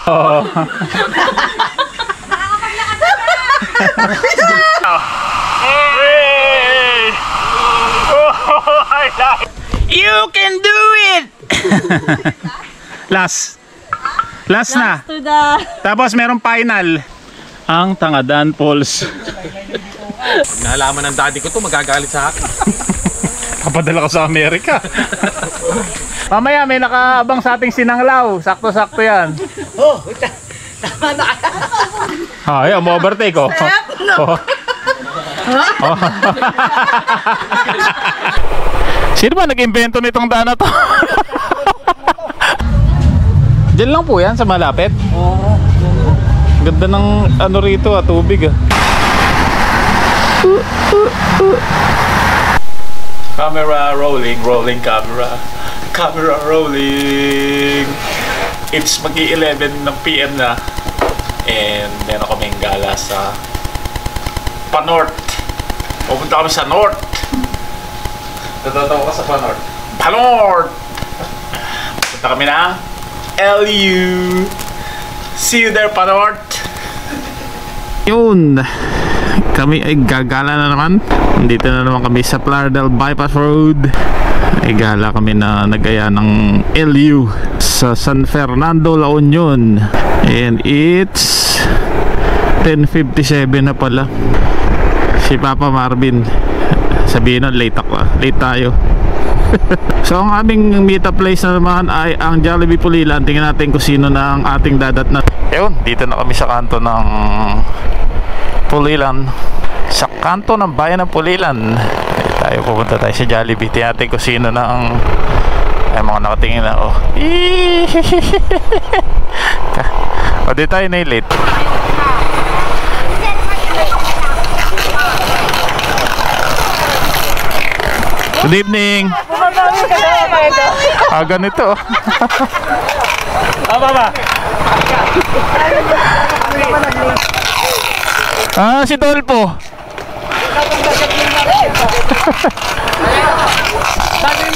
Oh. You can do it! Last na. Tapos merong final. Ang Tangadan Falls. Nalaman ng daddy ko to, magagalit sa akin. Kapadala ko sa Amerika. Mamaya may nakaabang sa ating sinanglaw. Sakto-sakto yan. Oh, tama na kaya. Ayaw, mo overtake oh. Oh. Oh. Sino ba nag-invento nitong daan na to? Diyan lang po yan sa malapit. Oo. Ganda ng ano rito tubig Camera rolling, rolling camera. Camera rolling. It's mag-11 ng PM na. And meron kaming gala sa Panorth. Pupunta kami sa North. Natatawa ka sa Panorth. Panorth! Punta kami na LU. See you there, Panorth. Yun. Kami ay gagala na naman. Dito na naman kami sa Plaridel Bypass Road. Ay gala kami na nagaya ng LU sa San Fernando, La Union. And it's 10:57 na pala. Si Papa Marvin sabihin nun late tayo. So ang aming meetup place na naman ay ang Jollibee Pulilan. Tingnan natin kung sino na ang ating dadat na. Ayun, dito na kami sa kanto ng Pulilan. Sa kanto ng bayan ng Pulilan. Tayo pupunta tayo sa Jollibee. Tingnan natin kung sino na ang ay mga nakatingin na oh. O di tayo na late. Good evening. Ganito. Baba. Si Dolpo.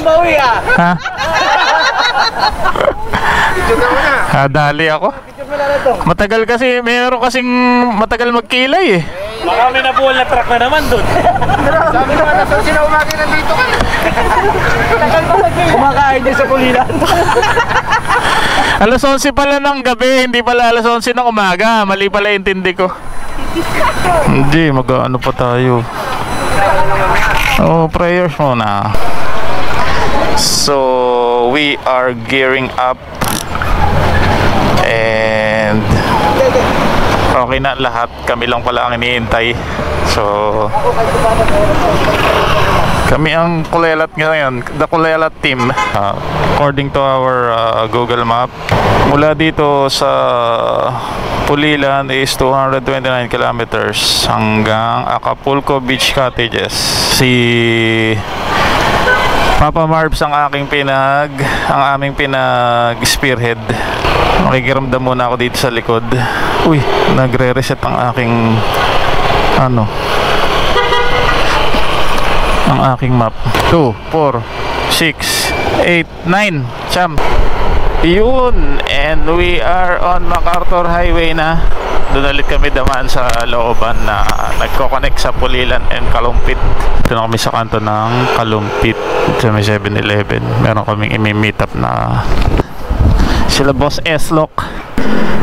Bawi ha? Dali ako. Matagal kasi, meron kasing matagal magkilay eh. Baka may nabuhol na truck na naman doon. Sabi naman na sila umagi nandito ka. Kumakain din sa Pulilan. Alas 11 pala ng gabi, hindi pala alas 11 ng umaga. Mali pala intindi ko. Hindi, mag-ano pa tayo. Oh, prayers muna. So, we are gearing up. And okay na lahat, kami lang pala ang iniintay. So kami ang Kulelat ngayon, the Kulelat team. According to our Google Map, mula dito sa Pulilan is 229 kilometers hanggang Acapulco Beach Cottages. Si Papa Marbs ang aming pinag spearhead. Makikiramdam muna ako dito sa likod. Uy, nagre-reset ang aking ang aking map. 2, 4, 6, 8, 9 Cham. Yun. And we are on MacArthur Highway na. Doon ulit kami damaan sa looban na nagko-connect sa Pulilan and Kalumpit. Doon na kami sa kanto ng Kalumpit sa may 7-Eleven. Meron kaming imi-meet up na sila Boss S-Lock.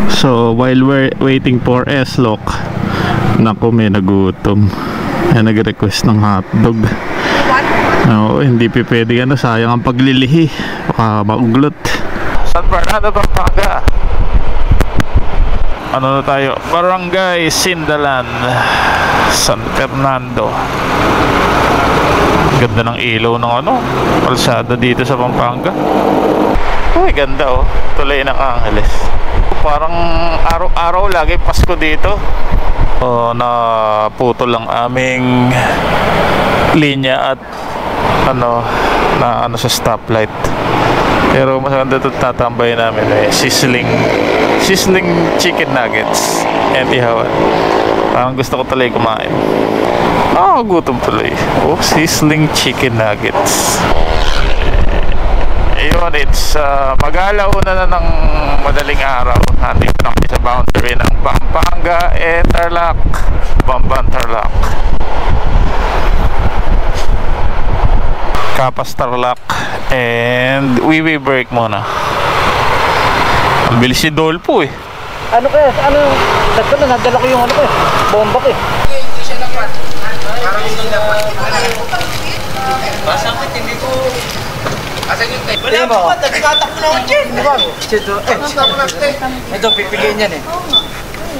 So while we're waiting for S-Lock, naku, may nagutom. May nag-request ng hotdog. No, hindi pwede sayang ang paglilihi, baka mauglot. San Fernando, Pampanga. Ano na tayo? Barangay Sindalan, San Fernando. Ganda ng ilaw ng kalsada dito sa Pampanga. Uy, ganda oh. Tulay ng Angeles. Parang araw-araw lagi Pasko dito. Naputol lang aming linya at sa stoplight. Pero mas maganda ito tatambay namin sizzling chicken nuggets and ihawan. Parang gusto ko tuloy kumain. Gutom tuloy. Sizzling chicken nuggets. Ayun, it's mag-alauna na ng madaling araw. Nandito na kami sa boundary ng Pampanga and Tarlac, Bamban Tarlac, Kapas Tarlac, and we break muna. Ang bilis si Dolpo eh. Ano kaya? Ano? Sabi ko na, nadala ko yung ano ko eh. Bomba ko eh. Hindi siya dapat. Parang hindi dapat. Masakit, hindi ko... Asan yung tayo? Wala mo ba? Nagkatak mo na ako dyan. Di ba? Ito, pipigyan yan eh.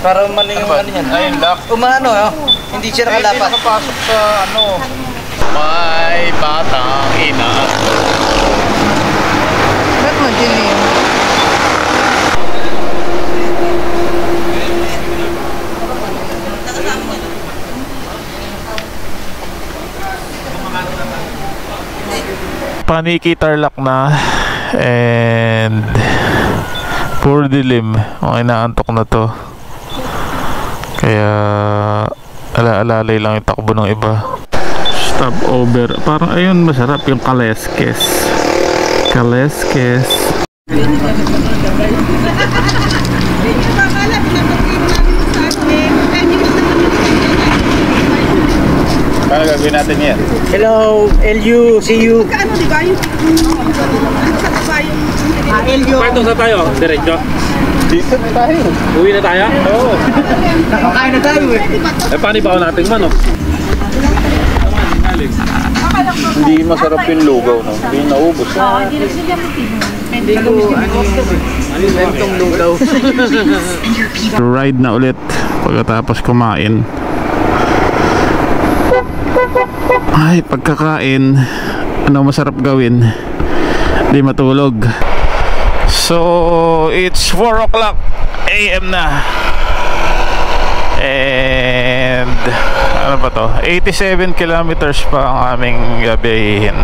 Para umano yung ano yan. Ayun lang. Umano oh. Hindi siya nakalapas. Hindi nakapasok sa ano. May batang ina. Ba't madilim? Paniki Tarlac na and puro dilim. Okay, naantok na to. Kaya ala-alalay lang yung takbo ng iba. Stop over. Parang ayun, masarap yung Kaleskes. Kaleskes. Paano gagawin natin yan? Hello, LU, see you. Ano, di ba? Yung... Ano sa ba yung... LU. Paano sa tayo? Diretso? Dito na tayo. Uwi na tayo? Oo. Nakakain na tayo eh. Eh, paano ba natin man, no? Hindi masarap yung lugaw, no? Hindi naubos. Bentong lugaw. Ride na ulit pagkatapos kumain. Ay, pagkakain, ano masarap gawin? Di matulog. So, it's 4 o'clock AM na. And ano ba to? 87 kilometers pa ang aming gabihin.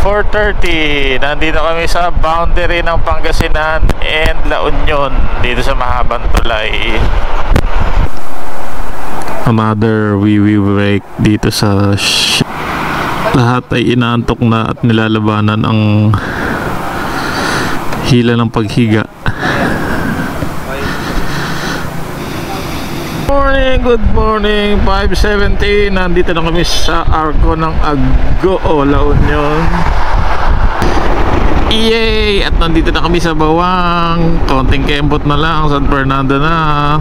4:30, nandito kami sa boundary ng Pangasinan and La Union, dito sa mahabang tulay. Another wee break dito sa lahat ay inaantok na at nilalabanan ang hila ng paghiga. Good morning, 5:17. Nandito na kami sa Arco ng Agoo, La Union. Yay! At nandito na kami sa Bawang. Konting kembot na lang, San Fernando na.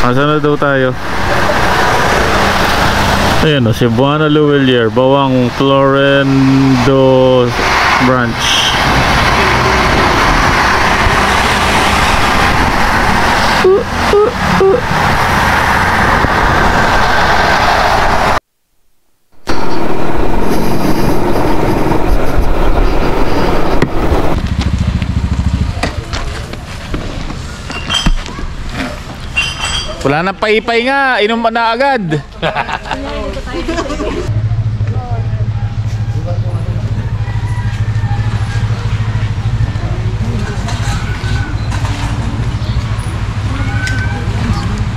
Asan na daw tayo? Ayan o, Cebuana Luwelier, Bawang Florendo branch. Wala nang paipay nga, inom na agad.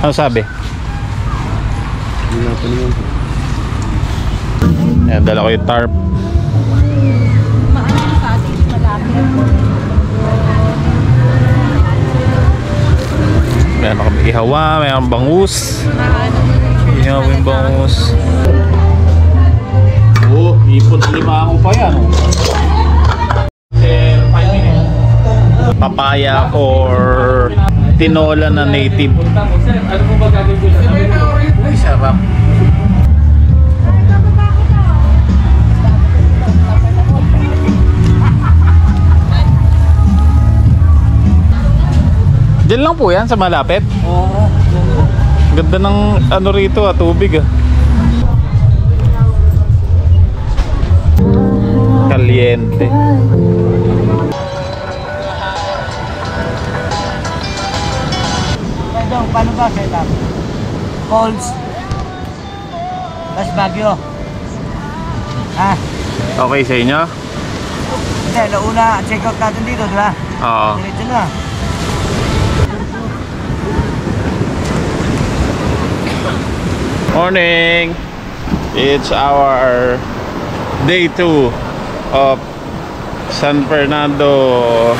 Ano sabi? Ayan, dala ko yung tarp. Meron kami ihawa, mayroong bangus. Ihawa yung bangus. Oh, ipon na 5 ako pa yan. 5 minutes. Papaya or tinola na native. Ano po ba gagawin ko? Uy, sarap. Diyan lang po yan sa malapit? Oo. Ganda ng ano rito tubig Caliente. Dong, paano ba setup? Calls. Las Baguio. Ha? Okay sa inyo? Hindi, nauna check out natin dito, di ba? Oo. Diretso na. Morning! It's our day 2 of San Fernando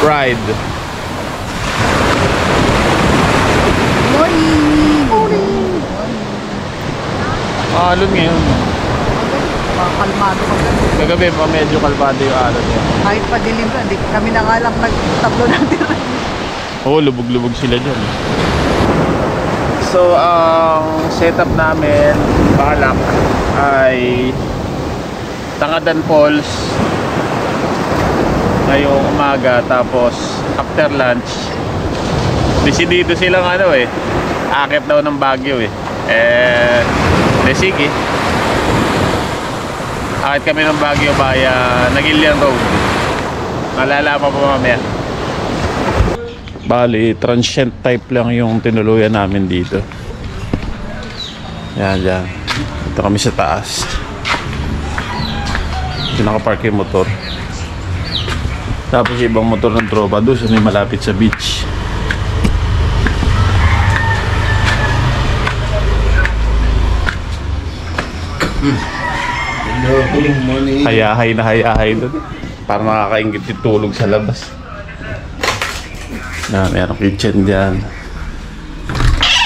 ride. Alon ngayon. Kalmado ka. Kagabi pa medyo kalmado yung alon niya. Kahit padilim ka, hindi kami na nga lang nagtablo natin. Oo, lubog-lubog sila dyan. So, ang setup namin balak ay Tangadan Falls ngayong umaga, tapos after lunch desidido silang akit daw ng Baguio sige, akit kami ng Baguio via Nagilian Road. Malalaman pa mamaya. Bali, transient type lang yung tinuluyan namin dito. Yan. Ito kami sa taas. Ito nakapark yung motor. Tapos ibang motor ng tropa doon sa may malapit sa beach. Hayahay doon. Para makakaingit yung tulog sa labas. Merong kitchen dyan.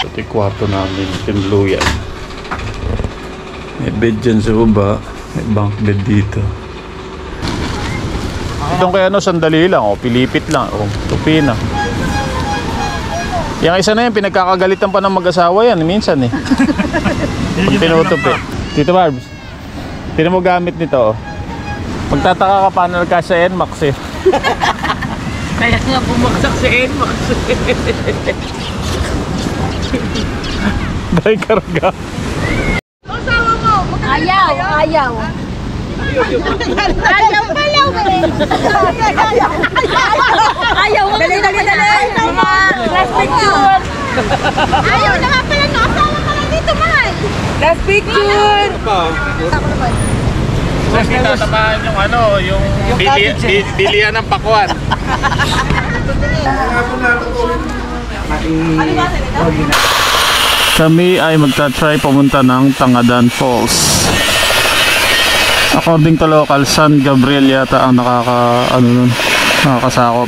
Ito yung kwarto namin, tinuluyan. May bed dyan sa baba. May bunk bed dito. Itong kaya sandali lang, pilipit lang, tupi na. Yung isa na yan, pinagkakagalitan pa ng mag-asawa yan, minsan Pag tinutupi. Tito Barbs, tinan mo gamit nito Magtataka ka paano nagkasya sa NMAX Kaya nga bumagsak si NMAX. Dahil karga. Ayaw. Ayaw palaw eh. Ayaw. Dali. Last picture. Ayaw na nga pala, no? Asawa ka lang dito, mahal. Last picture. Mas kinatamaan yung bilihan ng pakwan. Kami ay magta-try pumunta ng Tangadan Falls. According to local, San Gabriel yata ang nakakasakop.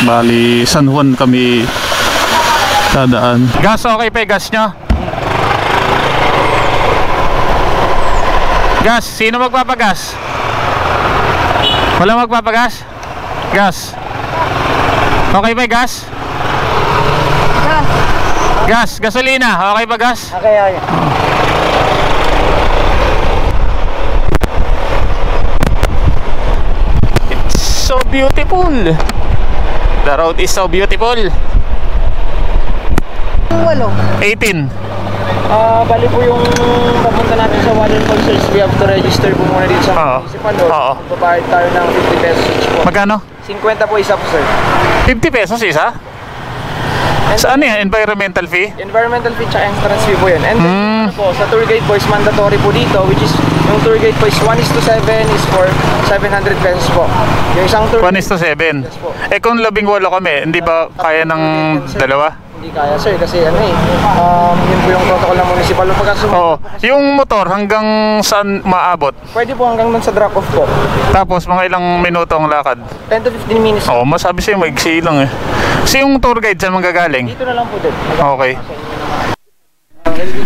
Bali, San Juan kami dadaan. Gas, okay pa gas nyo? Gas, sino magpapagas? Wala magpapagas? Gas. Okay ba gas? Gas, gasolina. Okay ba gas? Okay. It's so beautiful. The road is so beautiful. 18. Bali po yung papunta natin sa waterfall search, we have to register po muna dito sa municipal law. Magbabayad tayo ng 50 pesos each po. Magkano? 50 po isa po, sir. 50 pesos isa? Saan yan? Environmental fee? Environmental fee tsaka entrance fee po yun. And then po, sa tour guide po is mandatory po dito, which is yung tour guide po is 1:7 is for 700 pesos po. Yung isang tour 1:7? Yes po. Kung 18 kami, hindi ba kaya ng dalawa? Hindi kaya, sir, kasi yun po yung protocol ng municipal. Oo. Yung motor hanggang saan maabot? Pwede po hanggang dun sa drop-off po. Tapos mga ilang minuto ang lakad? 10 to 15 minutes. Oo, masabi sa'yo maigsi lang Kasi yung tour guide saan manggagaling? Dito na lang po din. Okay.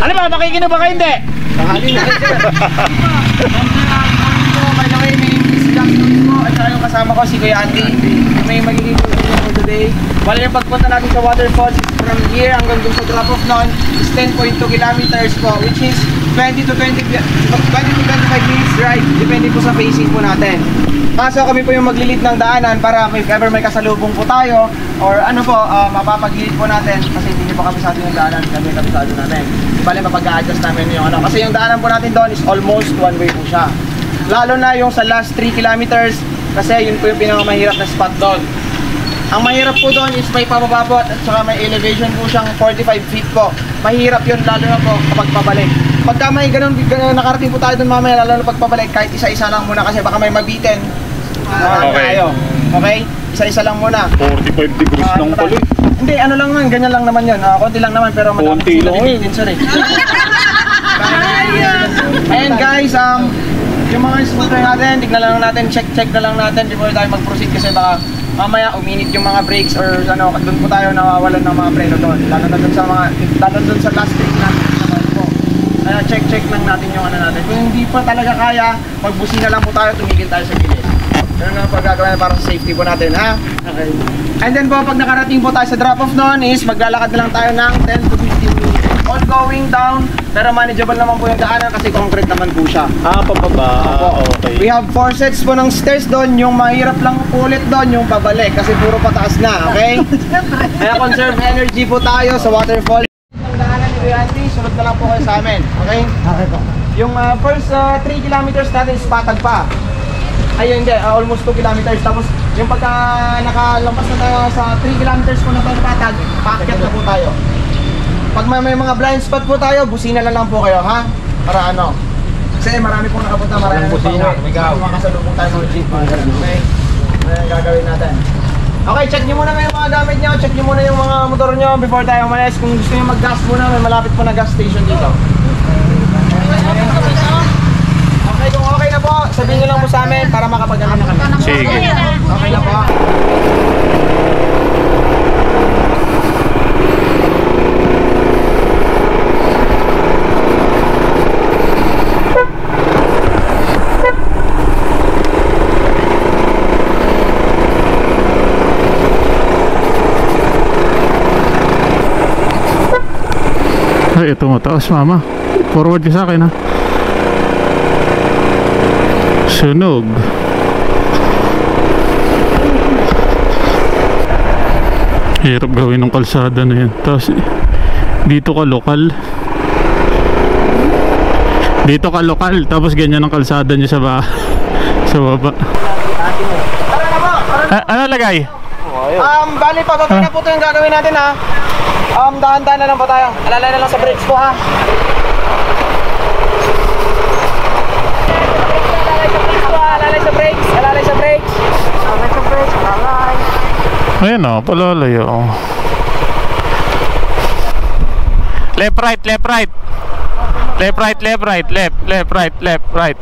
Ano ba? Makikinig ba kayo hindi? Tanghali na kayo, sir. By the way, may name is Jack Nunes po. At saka yung kasama ko si Kuya Andy. May magiging video po today. Bali yung pagpunta natin sa waterfalls from here hanggang dun sa drop-off noon is 10.2 kilometers po, which is 20 to 25 minutes ride. Depende po sa pacing po natin. Kaso kami po yung maglilid ng daanan para if ever may kasalubong po tayo or mapapagilid po natin kasi hindi po kami sa atin yung daanan, kami kabisado namin. Bali mapag-a-adjust namin yung kasi yung daanan po natin doon is almost one way po siya. Lalo na yung sa last 3 kilometers kasi yun po yung pinakamahirap na spot doon. Ang mahirap po doon is may pababa po at saka may elevation po siyang 45 feet po. Mahirap yun lalo na po kapag pabalik. Pagka may ganun nakarating po tayo doon mamaya, lalo na pagpabalik, kahit isa-isa lang muna kasi baka may mabitin. Okay. Okay? Isa-isa lang muna. 45 degrees lang pala. Hindi, ano lang naman, ganyan lang naman yun. Konti lang naman pero madami sila bibitin, sorry. And guys, Yung mga scooter natin, tignan lang natin, check na lang natin before tayo mag-proceed kasi baka mamaya uminit yung mga brakes or ano, doon po tayo nawawalan ng mga preno doon. Lalo na doon sa last brake natin naman po. Kaya check lang natin yung ano natin. Kung hindi pa talaga kaya, magbusina lang po tayo, tumigil tayo sa gilid. Ganun ang paggagawin para sa safety po natin, ha? Okay. And then po, pag nakarating po tayo sa drop-off noon is maglalakad na lang tayo ng 10 to 15 minutes. All going down, pero manageable naman po yung daanan kasi concrete naman po siya. Pababa. Okay. We have 4 sets po ng stairs doon. Yung mahirap lang ulit doon, yung pabalik kasi puro pataas na, okay? Kaya conserve energy po tayo sa waterfall. Ang daanan ni Kuya Andy, sunod na lang po kayo sa amin, okay? Okay po. Yung first 3 kilometers natin is patag pa. Ayun, hindi, almost 2 kilometers. Tapos yung pagka nakalampas na tayo sa 3 kilometers po na patag, paakyat na po tayo. Pag may mga blind spot po tayo, busina na lang po kayo, ha? Para ano? Kasi marami pong nakapunta, marami busina. May makasalubong tayo ng jeep. Okay? Ano yung gagawin natin? Okay, check nyo muna yung mga gamit nyo. Check nyo muna yung mga motor nyo before tayo umalis. Kung gusto nyo mag-gas muna, may malapit po na gas station dito. Okay, kung okay na po, sabihin nyo lang po sa amin para makapag-ano na kami. Sige. Okay na po. Ay, ito mataas, mama. Forward ka sa akin, ha. Sunog. Hirap gawin ng kalsada na yan. Tapos dito ka lokal. Dito ka lokal. Tapos ganyan ang kalsada niya sa baba. Tara na po! Ano lagay? Bali, pababa na po ito yung gagawin natin, ha. Dahan-dahan na lang po tayo. Alalay na lang sa brakes po, ha. Alalay sa brakes. Alalay sa brakes. Alalay sa brakes. Alalay. Ayan o, palalayo. Left, right, left, right. Left, right, left, right. Left, left, right, left, right.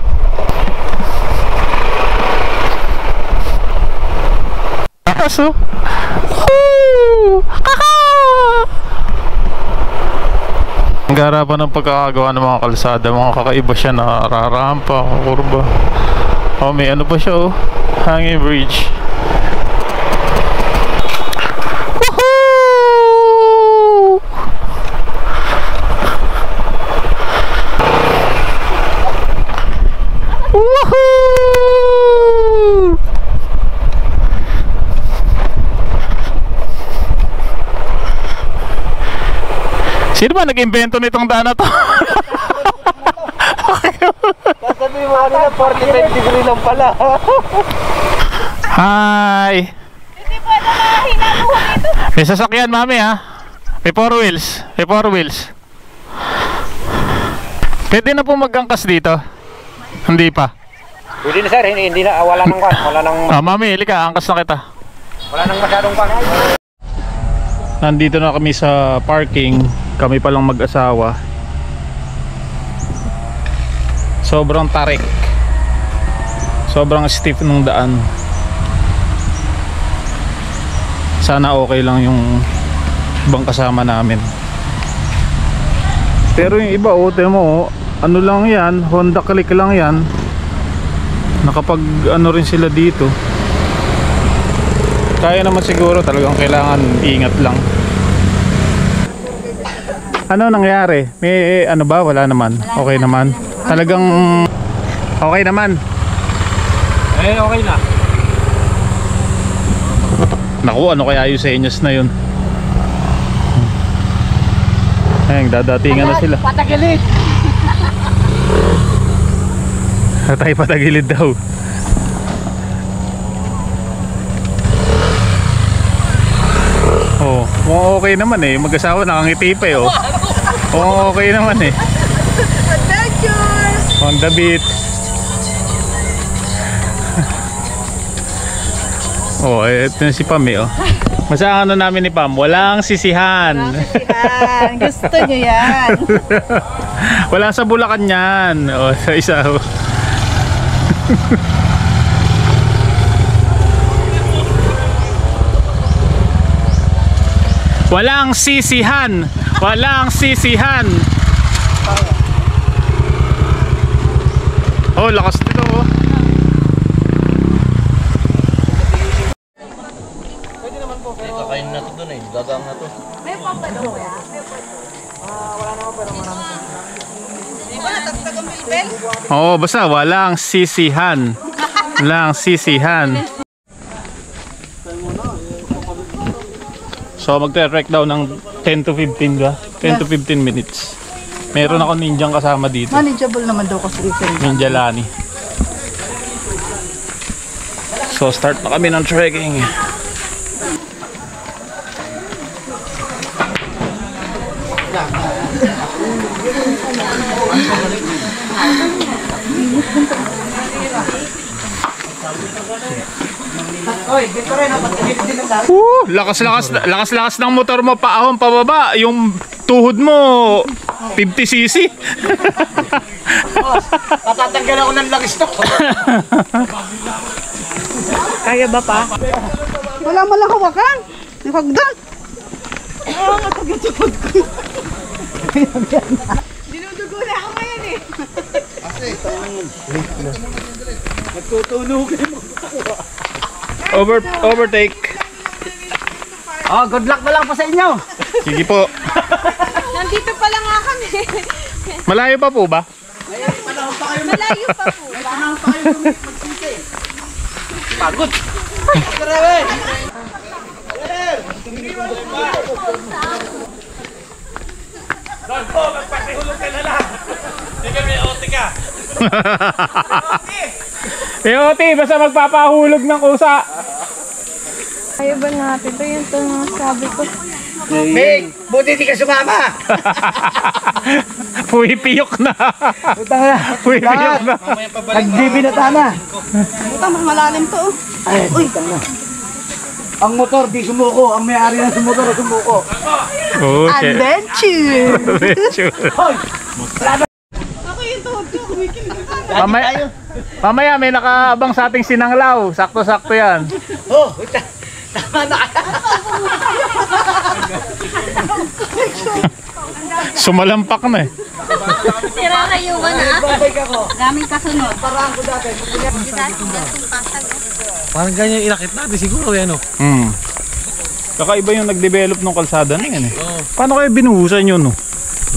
Aso. Ang garapan ng pagkakagawa ng mga kalsada, mga kakaiba siya na rarampa, kurba. Oh, may ano pa siya, oh, hanging bridge. Woohoo! Woohoo! Sino ba nag-invento nitong daan na to? Sabi mo kanina 45 degree lang pala. Hi! Hindi pwede na hinaluhan dito. May sasakyan, mami, ha? May 4 wheels. May 4 wheels. Pwede na po mag-angkas dito? Hindi pa. Pwede na sir, hindi na, wala nang Mami, halika, angkas na kita. wala nang masyadong Nandito na kami sa parking. Kami palang mag-asawa. Sobrang tarik. Sobrang stiff ng daan. Sana okay lang yung ibang kasama namin. Pero yung iba, tingnan mo, ano lang yan, Honda Click lang yan. Nakapag ano rin sila dito. Kaya naman siguro, talagang kailangan ingat lang. Ano nangyari? May ano ba? Wala naman. Okay naman. Talagang okay naman. Okay na. Naku, ano kaya yung senyas na yun? Ayun, dadatingan na sila. Patagilid. Tatay patagilid daw. Oh, okay naman eh. Mag-asawa nakangiti pa eh. Oh. Okay naman eh. Adventures! On the beat. Oh, ito na si Pam eh. Oh. Masahan na namin ni Pam, walang sisihan. Yan, gusto nyo yan. Wala sa Bulacan yan. Oh, sa isa. Walang sisihan. Walang sisihan. Oh, lakas nito oh. Kakain na to dun eh. Gagang na to. May papalo ko ya. Oo, basta walang sisihan. Walang sisihan. So magte-trek daw ng 10 to 15 ba? 10 to 15 minutes. Meron ako ninjang kasama dito. Manageable naman daw kasi ito. Ninja Lani. So start na kami ng trekking. Lakas-lakas ng motor mo paahon pababa. Yung tuhod mo 50cc. Patatanggal ako ng langis to. Kaya ba pa? Wala mo lang hawakan. Yung hagdan. Dinudugo na ako ngayon eh. Overtake. Oh, good luck na lang po sa inyo. Sige po. Nandito pa lang nga kami. Malayo pa po ba? Malayo pa po. Pagod. Oti, basta magpapahulog ng kusa. Kaya ba natin? Ito yung sabi ko. Meg, buti di ka sumama. Puyipiyok na. Utang na. Puyipiyok na. Nagbibinata na. Utang, mas malalim to. Ay, utang na. Ang motor di sumuko. Ang may-ari ng motor sumuko. Oh, shit. Adventure! Ako yung tuhod ko. Kumikilig. Mamaya may nakaabang sa ating sinanglaw. Sakto-sakto yan. Oh, tama na. Sumalampak na eh. Sirarayuan na. Daming kasunod. Parang ganyan inakit natin siguro yan o. Kakaiba yung nag-develop ng kalsada na yan eh. Paano kayo binuhusan yun no?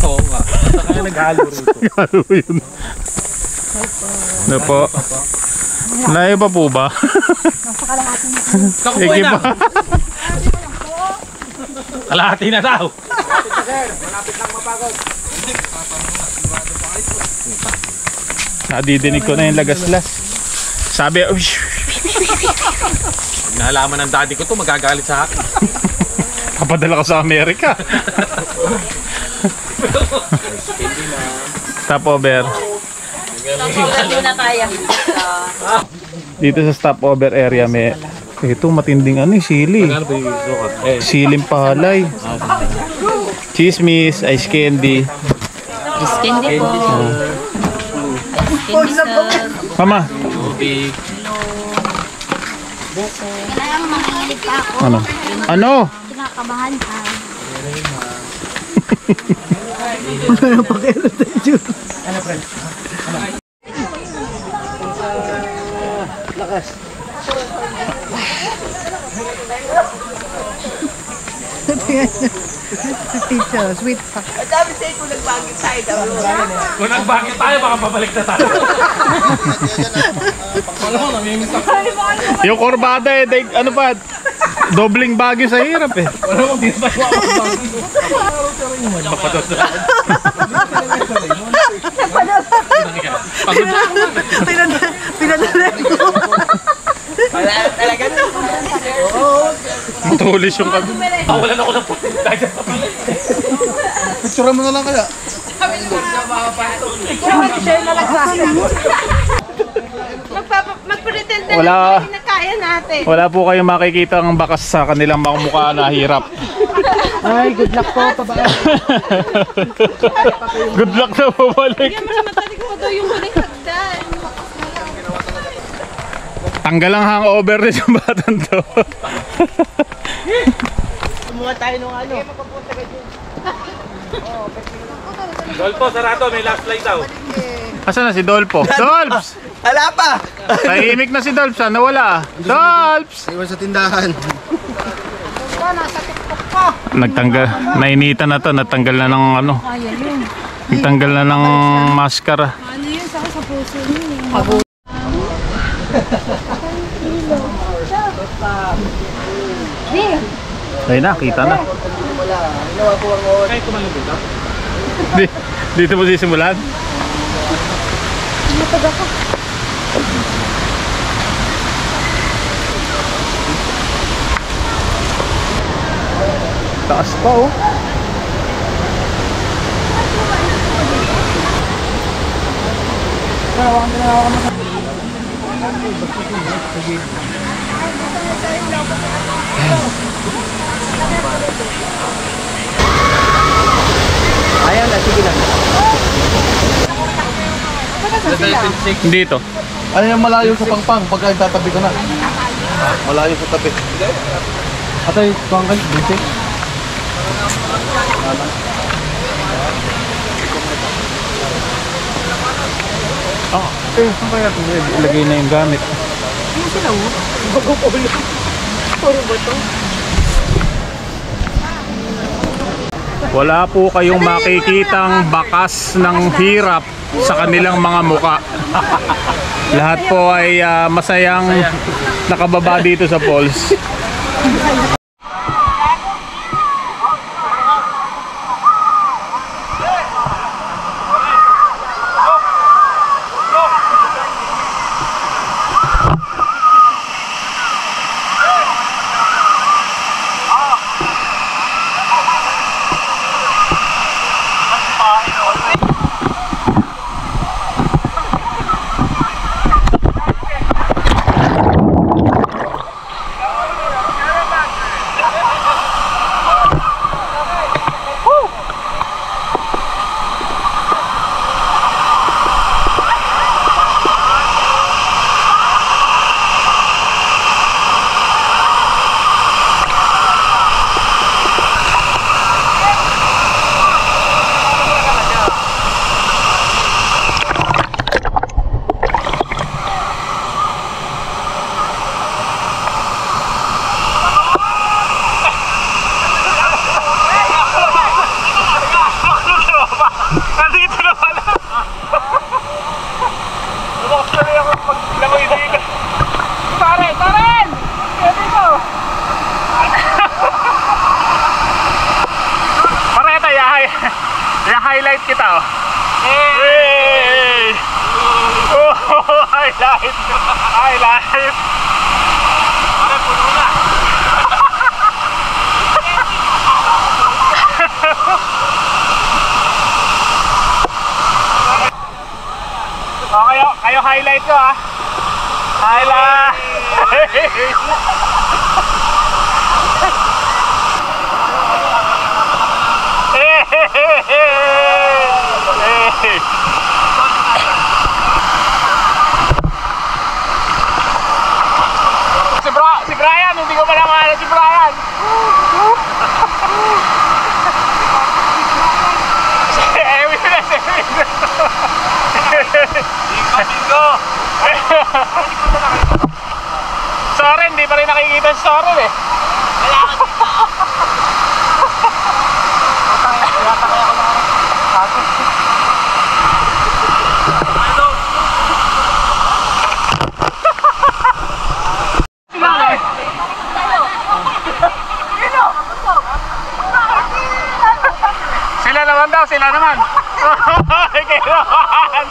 Oo nga. Basta kaya naghalo rito. Ano yun? Ano po? Layo pa po ba? Nakukuha na. Kalahati na daw. Nadidinig ko na yung lagaslas. Sabi, Nalaman ng daddy ko to, magagalit sa akin. kapadala ka sa Amerika. Stopover. Hindi na kaya. Dito sa stopover area may ito matinding ano sili. Ano ba yung sukat? Siling palay. Chismis, ice candy. Ice candy po. Ice candy sa... Mama, Tubig. Kailangan makilig pa ako. ano? Ano? Kinakabahan ka. Wala yung pag-adventure. Teacher, sweet pa. Kung nagbagit tayo, baka babalik na tayo. Wala ko, namimiss ako. Yung korbada eh, ano pa? Dobling bagyo sa hirap eh. Wala ko, di ba ako Pinadala ko. Talaga to. Matulis yung kami. Wala na ako ng puti. Picture mo na lang kaya. Mag-pretend na Wala. lang na kaya natin. Wala po kayong makikita ang bakas sa kanilang mga mukha na hirap. Ay, good luck po. Pabaya. Good luck na pabalik. Kaya mas matalig mo daw yung huling hagdan. Tanggal ang hangover din sa batang to. Kumuha tayo ng ano. Dolpo, sarado. May last flight daw. Asan na si Dolpo? Dolps! Wala pa! Tahimik na si Dolps, nawala. Dolps! Iwan sa tindahan. Nagtanggal, nainitan na to, natanggal na ng ano. Natanggal na ng maskara. Ano yun? Saka sa puso niyo. Ayun na, kita na. Kahit kumalang dito. Dito mo sisimulan? Taas pa oh. Ayan na, sige lang. Dito. Ano yung malayo sa pangpang pagka tatabi ka na? Malayo sa tabi. Atay, tuwang ka. Dito. Saan kaya ilagay na yung gamit? Wala po kayong makikitang bakas ng hirap sa kanilang mga muka. Lahat po ay masayang nakababa dito sa falls. I-highlight kita oh. Hey! Oh, highlight! Highlight! Parang puno na! Oh, kayo highlight ko ah! Highlight! Si Brian, hindi ko pala mahala si Brian. Bingo! Soren, hindi pa rin nakikita si Soren eh. Sila naman daw, sila naman. Kailangan.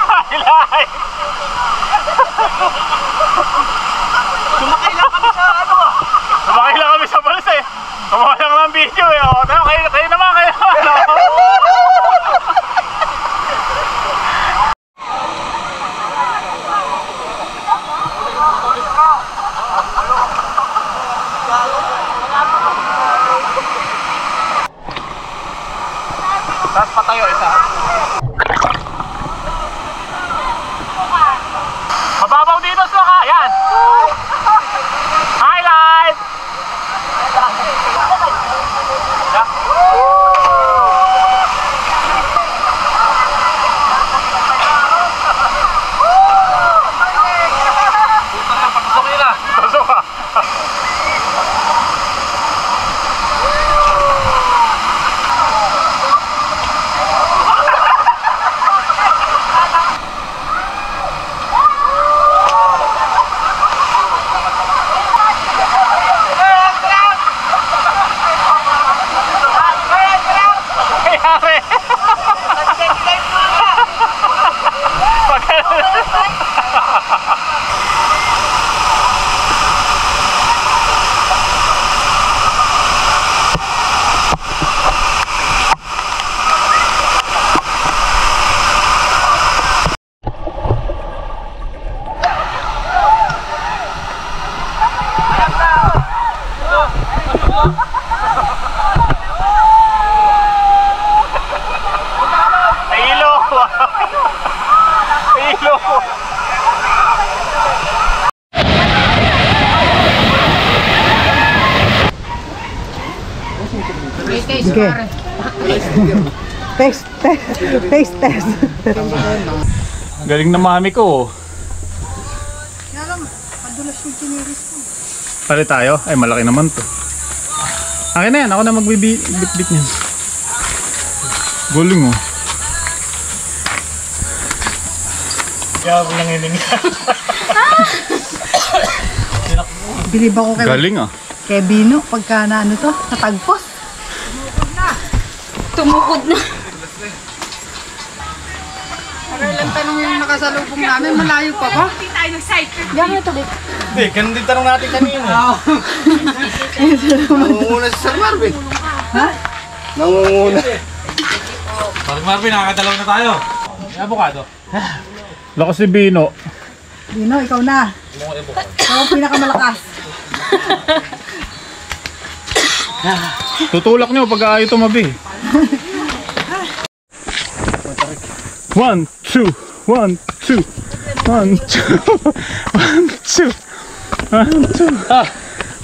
Highlight. Sumakay lang kami sa ano. Sumakay lang kami sa balas eh. Kumuha lang ng video eh. O, kayo naman, kayo naman. Tapos patayo isa. yan! Highlight! Sige. Taste test. Galing na mami ko. Palit tayo? Ay, malaki naman to. Akin na yan, ako na magbibit-bit niyan. Galing oh. Kaya ako nangiling ka. Bilib ako Galing ah. kay Bino pagka na ano to, natagpos. Tumukod na. Pero ilang tanong yung nakasalubong namin, malayo pa ba? Hindi tayo nag-cycle. Diyan mo ito dito. Hindi, ganun din tanong natin kanina. Nangunguna si Sir Marvin. Ha? Nangunguna. Parang Marvin, nakakadalaw na tayo. May avocado. Lakas si Bino. Bino, ikaw na. Ikaw ang pinakamalakas. Tutulak nyo pag ayaw tumabi. 1, 2, 1, 2, 1, 2, 1, 2, 1, 2,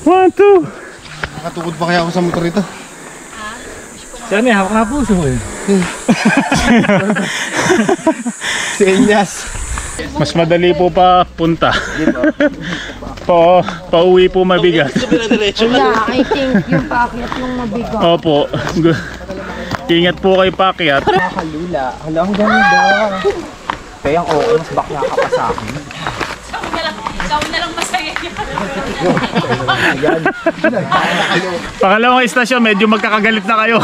1, 2. Nakatukod pa kaya ako sa motor ito? Yan eh, hawak na puso mo eh. Si Enyas. Mas madali po pa punta. Pauwi po mabigat. Wala, I think yung packet nung mabigat. Opo. Ingat po kayo pakyat. Kalula. Hala, ang ganda. Kaya ang oo, mas bakla ka pa sa akin. Ikaw na lang masaya Ayan. Pangalawang istasyon, medyo magkakagalit na kayo.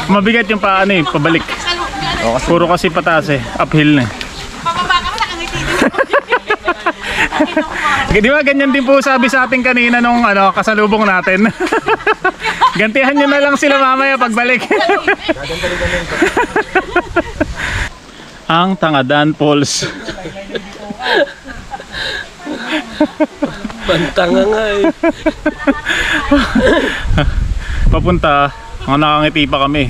Mabigat yung paano eh, pabalik. Puro kasi pataas eh, uphill na eh. Pababa ka mo, nakangiti Di ba ganyan din po sabi sa atin kanina nung kasalubong natin. Gantihan nyo na lang sila mamaya pagbalik. Ang Tangadan Falls. Pantanga nga eh. Papunta, nakangiti pa kami.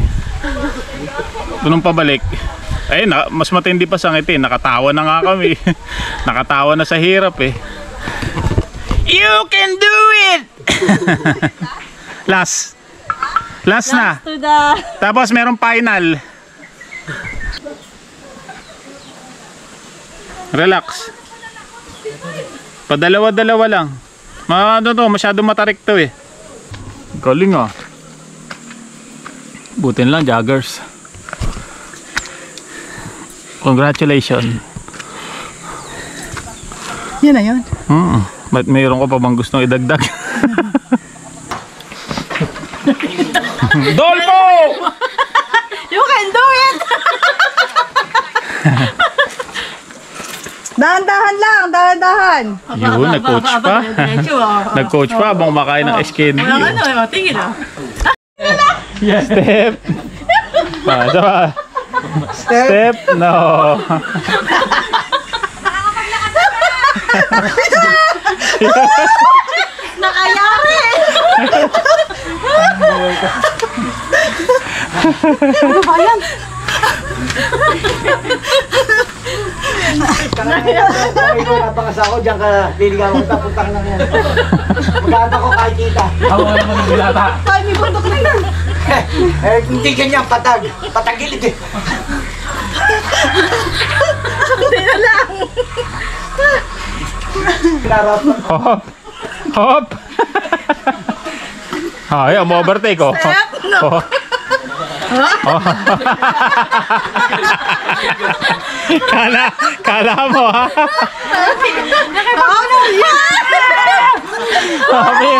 Tunong pabalik. Ay, mas matindi pa sa ngiti. Nakatawa na nga kami. Nakatawa na sa hirap eh. You can do it! Last na. Tapos merong final. Relax. Padalawa-dalawa lang. Masyado matarik to eh. Galing ah. Butin lang, joggers. Congratulations. Yun na yun. Ba't mayroon ko pa bang gustong idagdag? Dolpo! You can do it! Dahan-dahan lang, dahan-dahan. Yun, nag-coach pa. Nag-coach pa habang kumakain ng SKD. tingin ah. Yes, step. Sama. Step, no. Nakayari! Ano ba yan? Sabi ko, napangas ako, diyan ka liligawan kita, puntang na yan. Maganda ko kahit kita. Ako wala mo ng bilata. Ay, may bundok na yan. Hindi ganyan, patag. Patagilid eh. Hindi na lang. Hop! Hop! Ay, mo overtake oh. Oh. Oh. Kala mo ha? Sabi,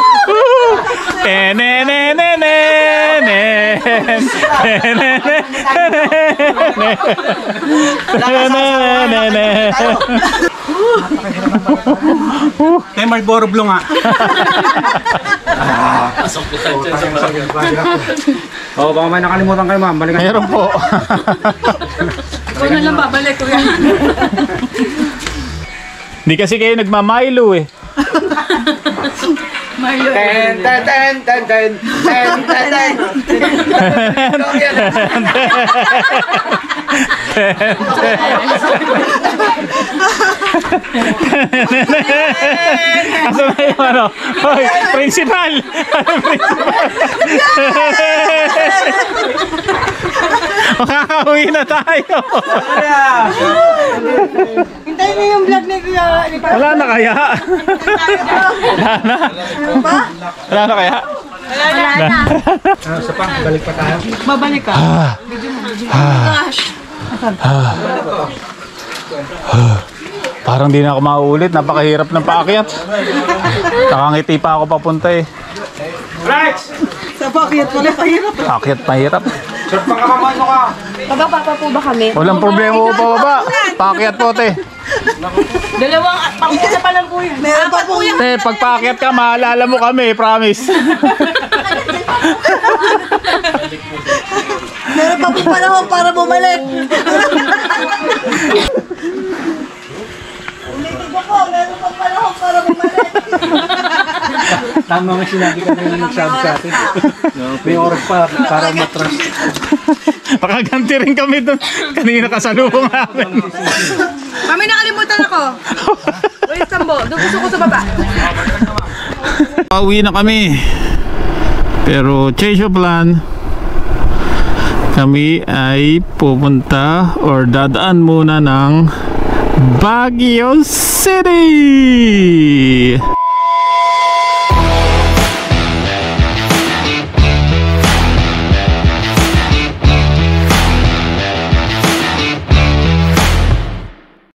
Kay Marlboro Blue nga. Oo, baka may nakalimutan kayo ma'am. Balikan. meron po. Ikaw na lang babalik ko yan. Hindi kasi kayo nagmamilo eh. Mayo. Ten, ten, ten, ten, ten, ten, ten, ten. Asa na yung ano? Hoy, principal! Ano principal? Makakauwi na tayo. Hintayin niyo yung vlog ni Kuya. Wala na kaya? Wala na? Wala na kaya? Wala na. Sa pa, balik pa tayo. Babalik ka. Gosh. Parang di na ako mauulit. Napakahirap ng paakyat. Nakangiti pa ako papunta eh. Sa bakit? Wala pahirap. Paakyat mahirap. Sir, pagkamamano ka. Pababa po ba kami? Walang problema po pababa. Paakyat po te. Dalawang pang-isa pa lang po yun. Meron pa po yun. Te, pag paakyat ka, maalala mo kami. Promise. Meron pa po panahon para bumalik. Meron pa panahon para bumalik. Tama nga sinabi ka na yung nagsabi sa atin. May oras pa para matras. Pakaganti rin kami doon. Kanina kasalubong namin. Mami, nakalimutan ako. Wait, Sambo. Doon gusto ko sa baba. Pauwi na kami. Pero change of plan. Kami ay pupunta or dadaan muna ng Baguio City.